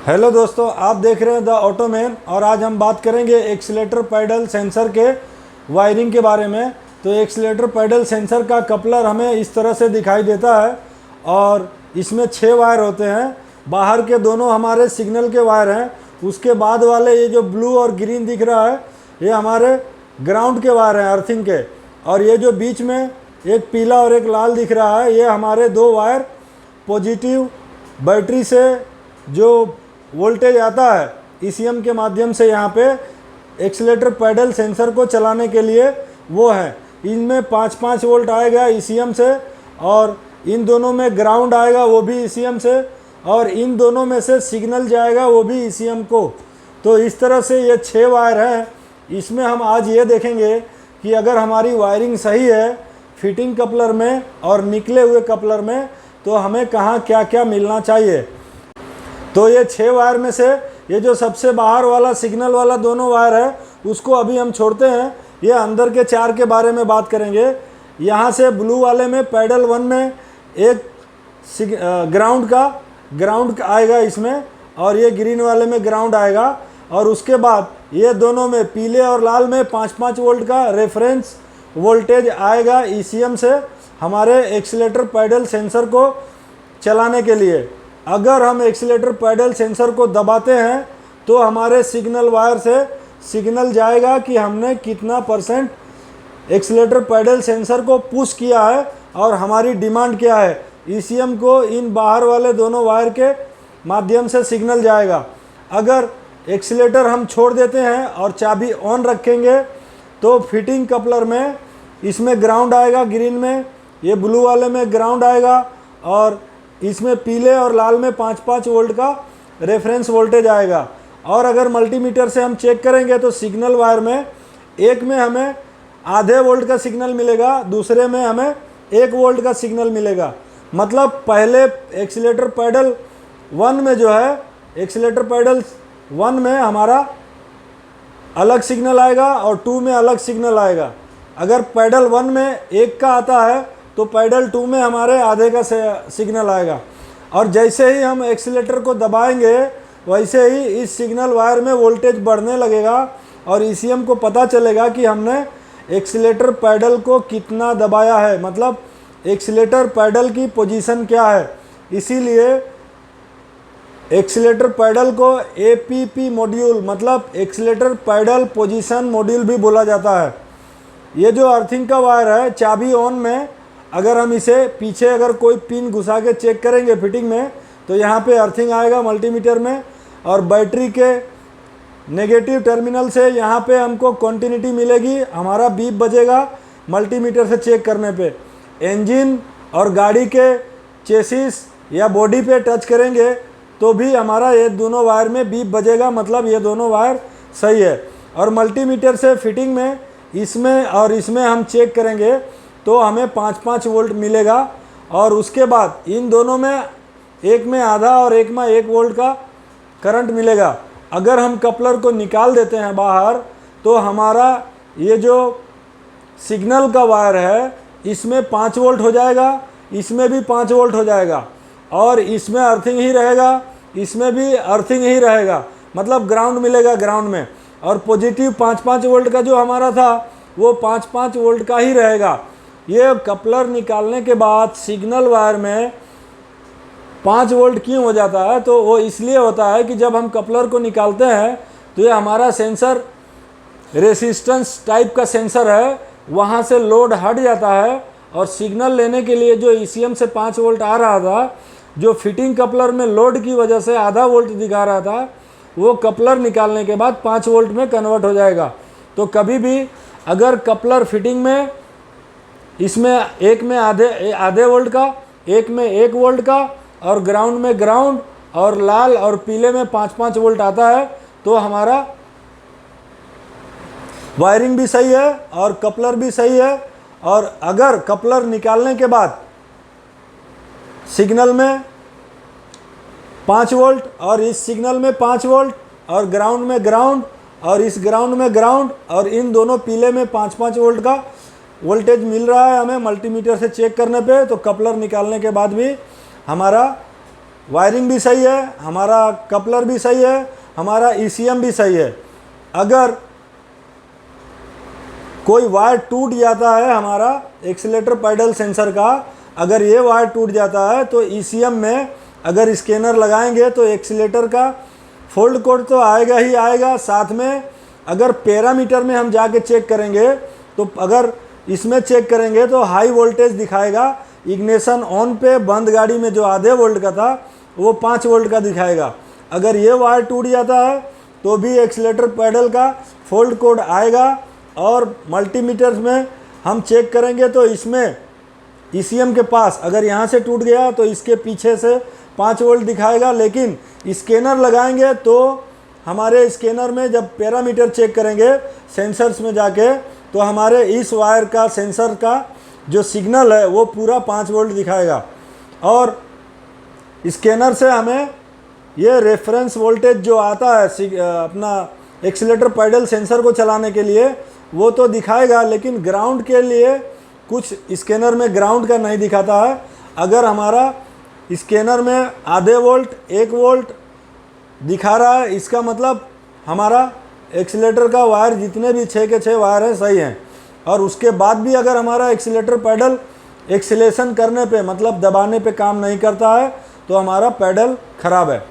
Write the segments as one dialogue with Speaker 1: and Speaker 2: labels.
Speaker 1: Hello दोस्तों, आप देख रहे हैं द ऑटोमैन और आज हम बात करेंगे एक्सीलेटर पैडल सेंसर के वायरिंग के बारे में। तो एक्सीलेटर पैडल सेंसर का कपलर हमें इस तरह से दिखाई देता है और इसमें 6 वायर होते हैं। बाहर के दोनों हमारे सिग्नल के वायर हैं। उसके बाद वाले ये जो ब्लू और ग्रीन दिख रहा है ये हमारे ग्राउंड के वायर हैं, अर्थिंग के। और ये जो बीच में एक पीला और एक लाल दिख रहा है ये हमारे 2 वायर पॉजिटिव बैटरी से जो वोल्टेज आता है ईसीएम के माध्यम से यहाँ पे एक्सीलेटर पैडल सेंसर को चलाने के लिए वो है। इनमें 5-5 वोल्ट आएगा ईसीएम से और इन दोनों में ग्राउंड आएगा वो भी ईसीएम से और इन दोनों में से सिग्नल जाएगा वो भी ईसीएम को। तो इस तरह से ये 6 वायर हैं। इसमें हम आज ये देखेंगे कि अगर हमारी वायरिंग सही है फिटिंग कपलर में और निकले हुए कपलर में तो हमें कहाँ क्या क्या मिलना चाहिए। तो ये 6 वायर में से ये जो सबसे बाहर वाला सिग्नल वाला दोनों वायर है उसको अभी हम छोड़ते हैं। ये अंदर के 4 के बारे में बात करेंगे। यहाँ से ब्लू वाले में पैडल 1 में एक ग्राउंड आएगा इसमें और ये ग्रीन वाले में ग्राउंड आएगा। और उसके बाद ये दोनों में पीले और लाल में 5-5 वोल्ट का रेफरेंस वोल्टेज आएगा ईसीएम से हमारे एक्सीलेटर पैडल सेंसर को चलाने के लिए। अगर हम एक्सीलेटर पैडल सेंसर को दबाते हैं तो हमारे सिग्नल वायर से सिग्नल जाएगा कि हमने कितना % एक्सीलेटर पैडल सेंसर को पुश किया है और हमारी डिमांड क्या है। ईसीएम को इन बाहर वाले दोनों वायर के माध्यम से सिग्नल जाएगा। अगर एक्सीलेटर हम छोड़ देते हैं और चाबी ऑन रखेंगे तो फिटिंग कपलर में इसमें ग्राउंड आएगा ग्रीन में, ये ब्लू वाले में ग्राउंड आएगा और इसमें पीले और लाल में 5-5 वोल्ट का रेफरेंस वोल्टेज आएगा। और अगर मल्टीमीटर से हम चेक करेंगे तो सिग्नल वायर में एक में हमें आधे वोल्ट का सिग्नल मिलेगा, दूसरे में हमें 1 वोल्ट का सिग्नल मिलेगा। मतलब पहले एक्सीलेटर पैडल 1 में जो है एक्सीलेटर पैडल 1 में हमारा अलग सिग्नल आएगा और 2 में अलग सिग्नल आएगा। अगर पैडल 1 में 1 का आता है तो पैडल 2 में हमारे आधे का सिग्नल आएगा। और जैसे ही हम एक्सीलेटर को दबाएंगे वैसे ही इस सिग्नल वायर में वोल्टेज बढ़ने लगेगा और ईसीएम को पता चलेगा कि हमने एक्सीलेटर पैडल को कितना दबाया है, मतलब एक्सीलेटर पैडल की पोजीशन क्या है। इसीलिए एक्सीलेटर पैडल को एपीपी मॉड्यूल मतलब एक्सीलेटर पैडल पोजीशन मॉड्यूल भी बोला जाता है। ये जो अर्थिंग का वायर है चाबी ऑन में अगर हम इसे पीछे अगर कोई पिन घुसा के चेक करेंगे फिटिंग में तो यहाँ पे अर्थिंग आएगा मल्टीमीटर में और बैटरी के नेगेटिव टर्मिनल से यहाँ पे हमको कंटिन्यूटी मिलेगी, हमारा बीप बजेगा मल्टीमीटर से चेक करने पे। इंजन और गाड़ी के चेसिस या बॉडी पे टच करेंगे तो भी हमारा ये दोनों वायर में बीप बजेगा, मतलब ये दोनों वायर सही है। और मल्टीमीटर से फिटिंग में इसमें और इसमें हम चेक करेंगे तो हमें 5-5 वोल्ट मिलेगा। और उसके बाद इन दोनों में एक में आधा और एक में 1 वोल्ट का करंट मिलेगा। अगर हम कपलर को निकाल देते हैं बाहर तो हमारा ये जो सिग्नल का वायर है इसमें 5 वोल्ट हो जाएगा, इसमें भी 5 वोल्ट हो जाएगा और इसमें अर्थिंग ही रहेगा, इसमें भी अर्थिंग ही रहेगा, मतलब ग्राउंड मिलेगा ग्राउंड में। और पॉजिटिव 5-5 वोल्ट का जो हमारा था वो 5-5 वोल्ट का ही रहेगा। ये कपलर निकालने के बाद सिग्नल वायर में 5 वोल्ट क्यों हो जाता है, तो वो इसलिए होता है कि जब हम कपलर को निकालते हैं तो ये हमारा सेंसर रेसिस्टेंस टाइप का सेंसर है, वहाँ से लोड हट जाता है और सिग्नल लेने के लिए जो ईसीएम से 5 वोल्ट आ रहा था, जो फिटिंग कपलर में लोड की वजह से आधा वोल्ट दिखा रहा था, वो कपलर निकालने के बाद 5 वोल्ट में कन्वर्ट हो जाएगा। तो कभी भी अगर कपलर फिटिंग में इसमें एक में आधे वोल्ट का, एक में 1 वोल्ट का और ग्राउंड में ग्राउंड और लाल और पीले में 5-5 वोल्ट आता है तो हमारा वायरिंग भी सही है और कपलर भी सही है। और अगर कपलर निकालने के बाद सिग्नल में 5 वोल्ट और इस सिग्नल में 5 वोल्ट और ग्राउंड में ग्राउंड और इस ग्राउंड में ग्राउंड और इन दोनों पीले में 5-5 वोल्ट का वोल्टेज मिल रहा है हमें मल्टीमीटर से चेक करने पे, तो कपलर निकालने के बाद भी हमारा वायरिंग भी सही है, हमारा कपलर भी सही है, हमारा ECM भी सही है। अगर कोई वायर टूट जाता है हमारा एक्सीलेटर पैडल सेंसर का, अगर ये वायर टूट जाता है तो ECM में अगर स्कैनर लगाएंगे तो एक्सीलेटर का फोल्ड कोड तो आएगा ही आएगा, साथ में अगर पैरामीटर में हम जाके चेक करेंगे तो अगर इसमें चेक करेंगे तो हाई वोल्टेज दिखाएगा, इग्निशन ऑन पे बंद गाड़ी में जो आधे वोल्ट का था वो 5 वोल्ट का दिखाएगा। अगर ये वायर टूट जाता है तो भी एक्सीलेटर पैडल का फोल्ड कोड आएगा। और मल्टीमीटर में हम चेक करेंगे तो इसमें ECM के पास अगर यहाँ से टूट गया तो इसके पीछे से 5 वोल्ट दिखाएगा, लेकिन स्कैनर लगाएंगे तो हमारे स्कैनर में जब पैरामीटर चेक करेंगे सेंसर्स में जाके तो हमारे इस वायर का सेंसर का जो सिग्नल है वो पूरा 5 वोल्ट दिखाएगा। और स्कैनर से हमें ये रेफरेंस वोल्टेज जो आता है अपना एक्सीलेटर पैडल सेंसर को चलाने के लिए वो तो दिखाएगा, लेकिन ग्राउंड के लिए कुछ स्कैनर में ग्राउंड का नहीं दिखाता है। अगर हमारा स्कैनर में आधे वोल्ट 1 वोल्ट दिखा रहा है, इसका मतलब हमारा एक्सीलेटर का वायर जितने भी 6 के 6 वायर हैं सही हैं। और उसके बाद भी अगर हमारा एक्सीलेटर पैडल एक्सीलेशन करने पे मतलब दबाने पे काम नहीं करता है तो हमारा पैडल ख़राब है।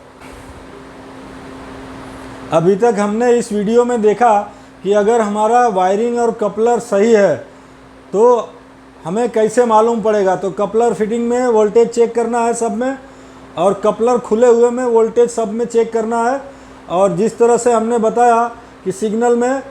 Speaker 1: अभी तक हमने इस वीडियो में देखा कि अगर हमारा वायरिंग और कपलर सही है तो हमें कैसे मालूम पड़ेगा। तो कपलर फिटिंग में वोल्टेज चेक करना है सब में, और कपलर खुले हुए में वोल्टेज सब में चेक करना है। और जिस तरह से हमने बताया कि सिग्नल में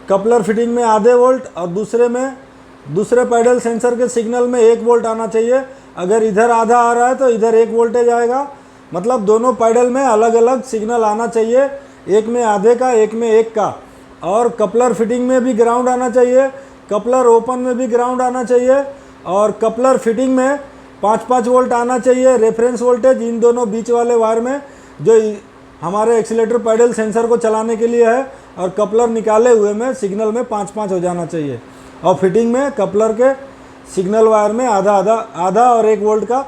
Speaker 1: कपलर फिटिंग में आधे वोल्ट और दूसरे पैडल सेंसर के सिग्नल में 1 वोल्ट आना चाहिए। अगर इधर आधा आ रहा है तो इधर 1 वोल्टेज आएगा, मतलब दोनों पैडल में अलग अलग सिग्नल आना चाहिए, एक में आधे का एक में 1 का। और कपलर फिटिंग में भी ग्राउंड आना चाहिए, कपलर ओपन में भी ग्राउंड आना चाहिए, और कपलर फिटिंग में 5-5 वोल्ट आना चाहिए रेफरेंस वोल्टेज इन दोनों बीच वाले वायर में जो हमारे एक्सीलेटर पैडल सेंसर को चलाने के लिए है। और कपलर निकाले हुए में सिग्नल में 5-5 हो जाना चाहिए। और फिटिंग में कपलर के सिग्नल वायर में आधा और 1 वोल्ट का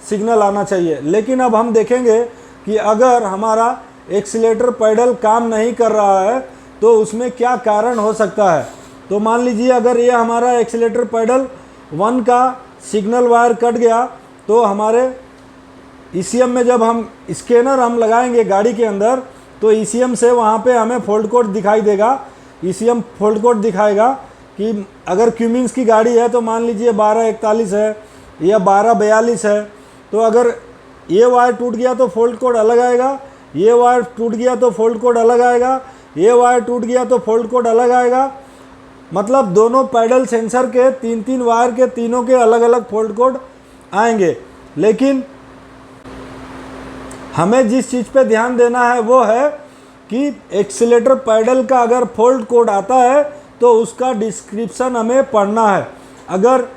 Speaker 1: सिग्नल आना चाहिए। लेकिन अब हम देखेंगे कि अगर हमारा एक्सीलेटर पैडल काम नहीं कर रहा है तो उसमें क्या कारण हो सकता है। तो मान लीजिए अगर ये हमारा एक्सीलेटर पैडल 1 का सिग्नल वायर कट गया तो हमारे ECM में जब हम स्कैनर लगाएंगे गाड़ी के अंदर तो ECM से वहाँ पे हमें फोल्ड कोड दिखाई देगा। ECM फोल्ड कोड दिखाएगा कि अगर क्यूमिंस की गाड़ी है तो मान लीजिए 1241 है या 1242 है, तो अगर ये वायर टूट गया तो फोल्ड कोड अलग आएगा, ये वायर टूट गया तो फोल्ड कोड अलग आएगा, ये वायर टूट गया तो फोल्ड कोड अलग आएगा। मतलब दोनों पैडल सेंसर के 3-3 वायर के तीनों के अलग अलग फोल्ड कोड आएंगे। लेकिन हमें जिस चीज़ पे ध्यान देना है वो है कि एक्सीलेटर पैडल का अगर फोल्ड कोड आता है तो उसका डिस्क्रिप्शन हमें पढ़ना है। अगर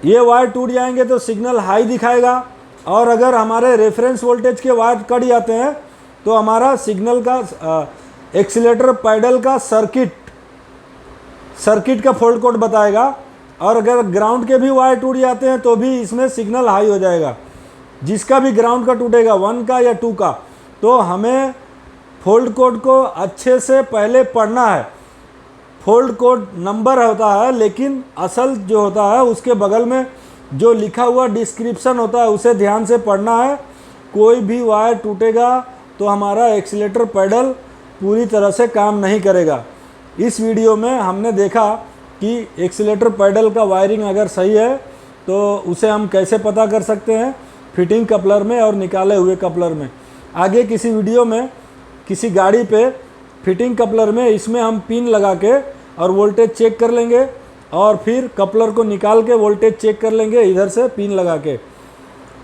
Speaker 1: ये वायर टूट जाएंगे तो सिग्नल हाई दिखाएगा, और अगर हमारे रेफरेंस वोल्टेज के वायर कट जाते हैं तो हमारा सिग्नल का एक्सीलेटर पैडल का सर्किट का फोल्ड कोड बताएगा। और अगर ग्राउंड के भी वायर टूट जाते हैं तो भी इसमें सिग्नल हाई हो जाएगा। जिसका भी ग्राउंड का टूटेगा 1 का या 2 का, तो हमें फोल्ड कोड को अच्छे से पहले पढ़ना है। फोल्ड कोड नंबर होता है, लेकिन असल जो होता है उसके बगल में जो लिखा हुआ डिस्क्रिप्शन होता है उसे ध्यान से पढ़ना है। कोई भी वायर टूटेगा तो हमारा एक्सीलेटर पैडल पूरी तरह से काम नहीं करेगा। इस वीडियो में हमने देखा कि एक्सीलेटर पैडल का वायरिंग अगर सही है तो उसे हम कैसे पता कर सकते हैं फिटिंग कपलर में और निकाले हुए कपलर में। आगे किसी वीडियो में किसी गाड़ी पे फिटिंग कपलर में इसमें हम पिन लगा के और वोल्टेज चेक कर लेंगे, और फिर कपलर को निकाल के वोल्टेज चेक कर लेंगे इधर से पिन लगा के।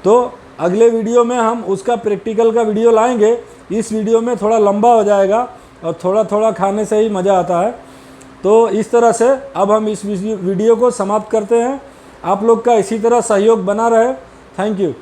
Speaker 1: तो अगले वीडियो में हम उसका प्रैक्टिकल का वीडियो लाएंगे। इस वीडियो में थोड़ा लंबा हो जाएगा और थोड़ा थोड़ा खाने से ही मज़ा आता है। तो इस तरह से अब हम इस वीडियो को समाप्त करते हैं। आप लोग का इसी तरह सहयोग बना रहे। Thank you.